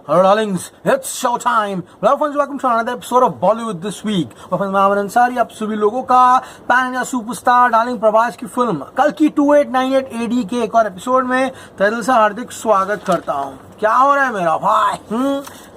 Hello darlings, it's show time. Well friends, welcome to another episode of Bollywood this week. और friends, मैं अमर अंसारी आप सभी लोगों का pan India superstar darling Prabhas की फिल्म कल की 2898 AD के एक और एपिसोड में तहे दिल से हार्दिक स्वागत करता हूँ। क्या हो रहा है मेरा भाई?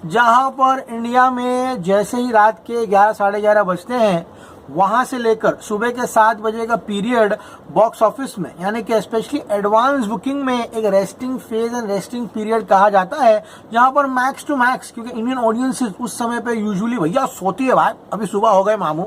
जहाँ पर इंडिया में जैसे ही रात के 11 साढ़े 11 बजते हैं वहां से लेकर सुबह के 7 बजे का पीरियड बॉक्स ऑफिस में यानी कि स्पेशली एडवांस बुकिंग में एक resting phase and resting period कहा जाता है, जहां पर मैक्स टू मैक्स, क्योंकि इंडियन ऑडियंसेस उस समय पे यूजुअली भैया सोती है भाई, अभी सुबह हो गए मामू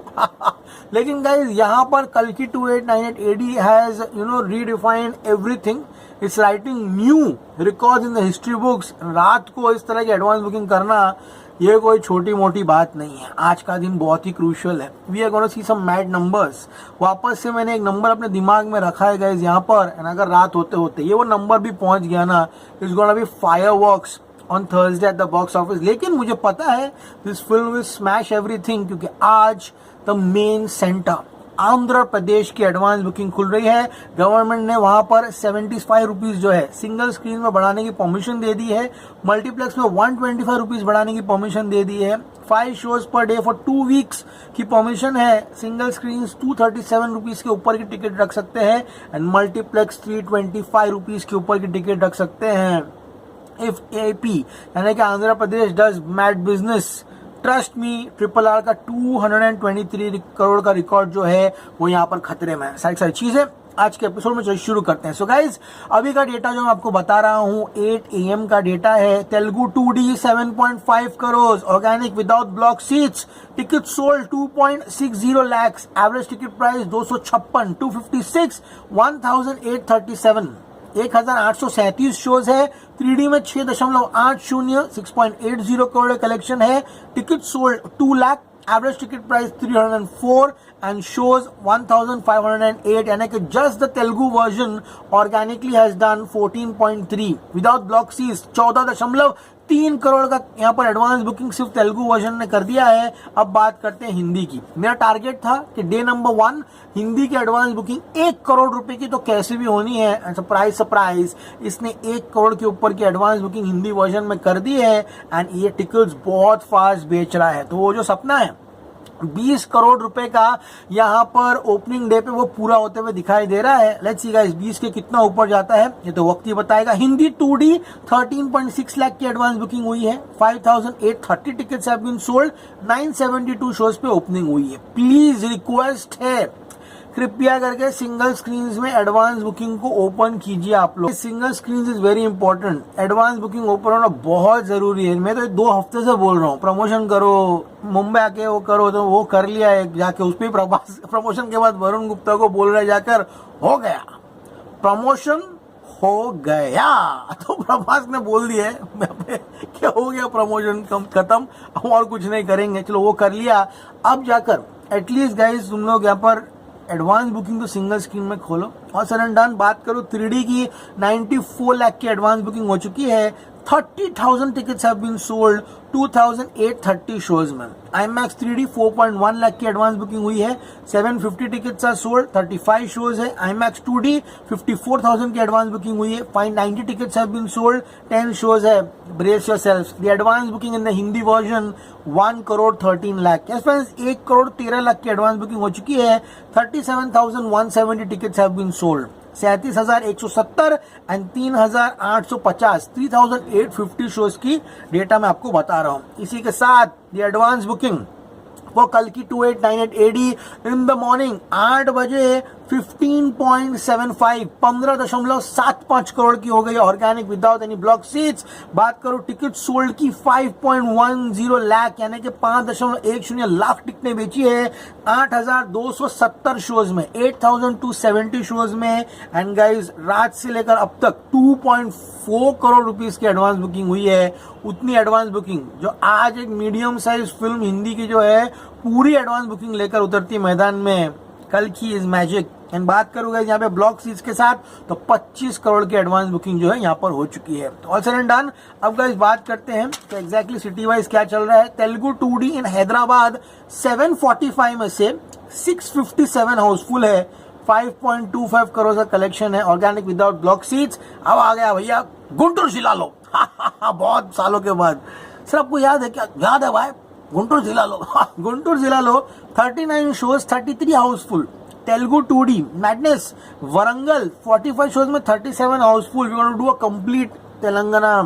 लेकिन गाइज यहाँ पर कल की 2898 AD has redefined everything. It's writing new records in the history books. रात को इस तरह की एडवांस बुकिंग करना ये कोई छोटी मोटी बात नहीं है. आज का दिन बहुत ही क्रूशियल है. We are gonna see some mad numbers. वापस से मैंने एक नंबर अपने दिमाग में रखा है गाइस यहाँ पर, एंड अगर रात होते होते ये वो नंबर भी पहुंच गया ना, it's gonna be fireworks on Thursday at the box office. लेकिन मुझे पता है this film will smash everything, क्योंकि आज the main centre Andhra Pradesh की एडवांस बुकिंग खुल रही है. गवर्नमेंट ने वहां पर 75 रुपीज जो है सिंगल स्क्रीन में बढ़ाने की परमिशन दे दी है. मल्टीप्लेक्स में 125 रुपीज बढ़ाने की परमिशन दे दी है. 5 shows per day for 2 weeks की परमिशन है. सिंगल स्क्रीन 237 रुपीज के ऊपर की टिकट रख सकते हैं एंड मल्टीप्लेक्स 325 रुपीज के ऊपर की टिकट रख सकते हैं. इफ AP यानी कि Andhra Pradesh does mad business, trust me, RRR का 223 करोड़ का रिकॉर्ड जो है वो यहाँ पर खतरे में है. सारी चीजें आज के एपिसोड में शुरू करते हैं. सो गाइज, अभी का डेटा जो मैं आपको बता रहा हूँ 8 AM का डेटा है. Telugu 2D 7.5 crore, organic without block seats, ticket sold 2.60 lakhs, average ticket price 256, 256, 1837, 1837 shows है. 3D में 6.80, 6.80 करोड़ कलेक्शन है. Ticket sold 2 lakh, average ticket price 304 and shows 1508, यानी कि just the Telugu version organically has done 14.3 without block सीज. 14.3 करोड़ का यहाँ पर एडवांस बुकिंग सिर्फ तेलुगु वर्जन ने कर दिया है. अब बात करते हैं हिंदी की. मेरा टारगेट था कि डे नंबर 1 हिंदी की एडवांस बुकिंग 1 करोड़ रुपए की तो कैसे भी होनी है. एंड सरप्राइज इसने 1 करोड़ के ऊपर की एडवांस बुकिंग हिंदी वर्जन में कर दी है एंड ये टिकट्स बहुत फास्ट बेच रहा है. तो वो जो सपना है 20 करोड़ रुपए का यहाँ पर ओपनिंग डे पे वो पूरा होते हुए दिखाई दे रहा है. लेट्स सी गाइस 20 के कितना ऊपर जाता है ये तो वक्त ही बताएगा. हिंदी 2D 13.6 लाख की एडवांस बुकिंग हुई है. 5830 tickets have been sold. 972 shows पे ओपनिंग हुई है. प्लीज रिक्वेस्ट है, कृपया करके सिंगल स्क्रीन्स में एडवांस बुकिंग को ओपन कीजिए आप लोग. Single screens is very important. Advance booking open होना बहुत जरूरी है. मैं तो 2 हफ्ते से बोल रहा हूँ प्रमोशन करो, मुंबई आके वो करो, तो वो कर लिया है जाके. उस पर प्रमोशन के बाद वरुण गुप्ता को बोल रहे जाकर हो गया प्रमोशन, हो गया. तो प्रभास ने बोल दिया है क्या हो गया, प्रमोशन खत्म, हम और कुछ नहीं करेंगे. चलो वो कर लिया. अब जाकर एटलीस्ट गाइस तुम लोग यहाँ पर एडवांस बुकिंग तो सिंगल स्क्रीन में खोलो. और सर एंड डन बात करो 3D की 94 लाख की एडवांस बुकिंग हो चुकी है. 30,000 tickets have been sold 2830 shows में. IMAX 3D 4.1 लाख की एडवांस बुकिंग हुई है. 750 टिकट्स आर सोल्ड, 35 शोज है. IMAX 2D 54,000 की एडवांस बुकिंग हुई है. 590 tickets have been sold, 10 shows है. Brace yourselves. The advance booking in the Hindi version 1 crore 13 lakh. Yes friends, 1 crore 13 lakh की एडवांस बुकिंग हो चुकी है. 37,170 tickets have been sold. 37,170 and 3,850, 3,850 shows की डेटा मैं आपको बता रहा हूं. इसी के साथ द एडवांस बुकिंग वो कल की 2898 AD इन द मॉर्निंग 8 बजे 15.75 15.75 करोड़ की हो गई organic without any block seats. बात करो टिकट सोल्ड की 5.10 लाख यानी कि 5.10 लाख टिकटें बेची है. 8,270 शोज में, 8,270 शोज में. एंड गाइज रात से लेकर अब तक 2.4 करोड़ रुपीस की एडवांस बुकिंग हुई है. उतनी एडवांस बुकिंग जो आज एक मीडियम साइज फिल्म हिंदी की जो है पूरी एडवांस बुकिंग लेकर उतरती है मैदान में. कल की इज मैजिक. एंड बात करूंगा यहाँ पे ब्लॉक सीट्स के साथ तो 25 करोड़ की एडवांस बुकिंग जो है यहाँ पर हो चुकी है. All said and done. अब गाइस बात करते हैं कि एग्जैक्टली सिटी वाइज क्या चल रहा है. तेलुगु 2D इन हैदराबाद 745 में से 657 हाउसफुल है. 5.25 करोड़ का कलेक्शन है ऑर्गेनिक विदाउट ब्लॉक सीट्स. अब आ गया भैया गुंटूर जिला लो. बहुत सालों के बाद। सर आपको याद है क्या? याद है भाई, गुंटूर जिला लो। गुंटूर जिला लो, 39 shows, 33 housefull. Telugu 2D madness, Warangal 45 shows में 37 housefull. We want to do a complete Telangana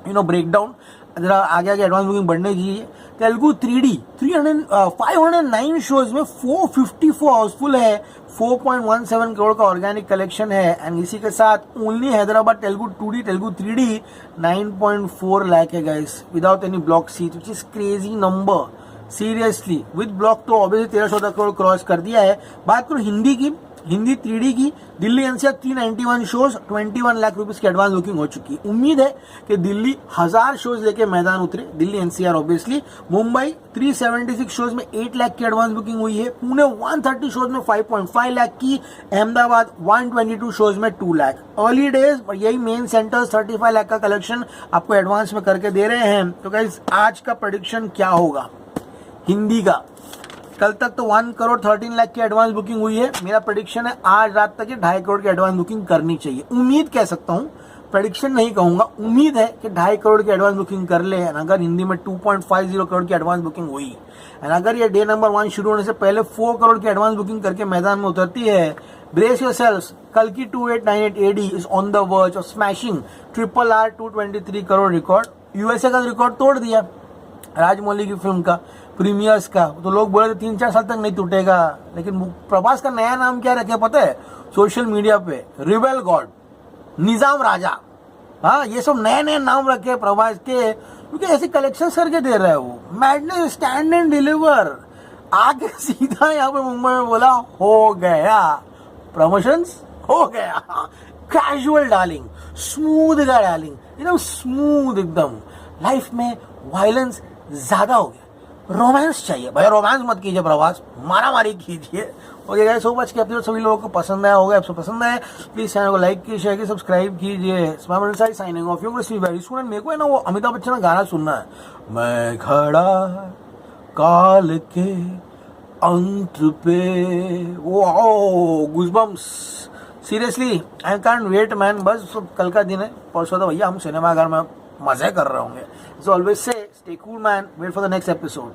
breakdown. जरा आगे आगे एडवांस बुकिंग बढ़ने चाहिए। तेलुगु 3D 509 शोज में 454 हाउसफुल है, 4.17 करोड़ का ऑर्गेनिक कलेक्शन है। एंड इसी के साथ only Hyderabad Telugu 2D Telugu 3D 9.4 lakh है guys, without any block seat, which is crazy number seriously. With block तो ऑब्वियसली 13-14 करोड़ क्रॉस कर दिया है। बात करो हिंदी की, हिंदी 3D की, Delhi NCR 391 shows, 21 lakh rupees की एडवांस बुकिंग हो चुकी है। उम्मीद है कि दिल्ली 1000 शोज लेके मैदान उतरे, Delhi NCR obviously. Mumbai 376 shows में 8 लाख की एडवांस बुकिंग हुई है। पुणे 130 शोज में 5.5 लाख की। अहमदाबाद 122 शोज में 2 लाख। अर्ली डेज यही मेन सेंटर्स 35 लाख का कलेक्शन आपको एडवांस में करके दे रहे हैं। तो गाइस आज का प्रेडिक्शन क्या होगा हिंदी का? कल तक तो 1 करोड़ 13 लाख की एडवांस बुकिंग हुई है। मेरा प्रेडिक्शन है आज रात तक 2.5 करोड़ की एडवांस बुकिंग करनी चाहिए। उम्मीद कह सकता हूं, प्रेडिक्शन नहीं कहूंगा। उम्मीद है कि 2.5 करोड़ की एडवांस बुकिंग कर ले। अगर हिंदी में 2.50 करोड़ की एडवांस बुकिंग हुई, एंड अगर ये डे नंबर 1 शुरू होने से पहले 4 करोड़ की एडवांस बुकिंग करके मैदान में उतरती है, ब्रेस योरसेल्व्स, कल की 2898 AD is on the verge of smashing RRR 223 crore record. USA का रिकॉर्ड तोड़ दिया राजमौली की फिल्म का, प्रीमियर्स का। तो लोग बोले थे 3-4 साल तक नहीं टूटेगा, लेकिन प्रभास का नया नाम क्या रखे पता है सोशल मीडिया पे? रिबेल गॉड, निजाम राजा। हाँ, ये सब नए नए नाम रखे प्रभास के, क्योंकि ऐसे कलेक्शन करके दे रहा है वो। Madness, stand and deliver. आके सीधा यहाँ पे मुंबई में बोला हो गया, प्रमोशंस हो गया। कैजुअल डार्लिंग, स्मूथ का डार्लिंग, एकदम स्मूथ एकदम। लाइफ में वायलेंस ज्यादा हो गया, रोमांस चाहिए भाई। रोमांस मत कीजिए प्रभास, मारा मारी कीजिए। ओके गाइस, सो मच कि एपिसोड सभी लोगों को पसंद आया होगा। आपको पसंद आया प्लीज चैनल को लाइक कीजिए, शेयर कीजिए, सब्सक्राइब कीजिए। Signing off, you see very soon. मेरे को है ना वो अमिताभ बच्चन का गाना सुनना है, मैं खड़ा काल के अंत पे। वो goosebumps, seriously I can't wait man. बस कल का दिन है, परसों तो भैया हम सिनेमाघर में मजे कर रहे होंगे। So always say, stay cool man, wait for the next episode.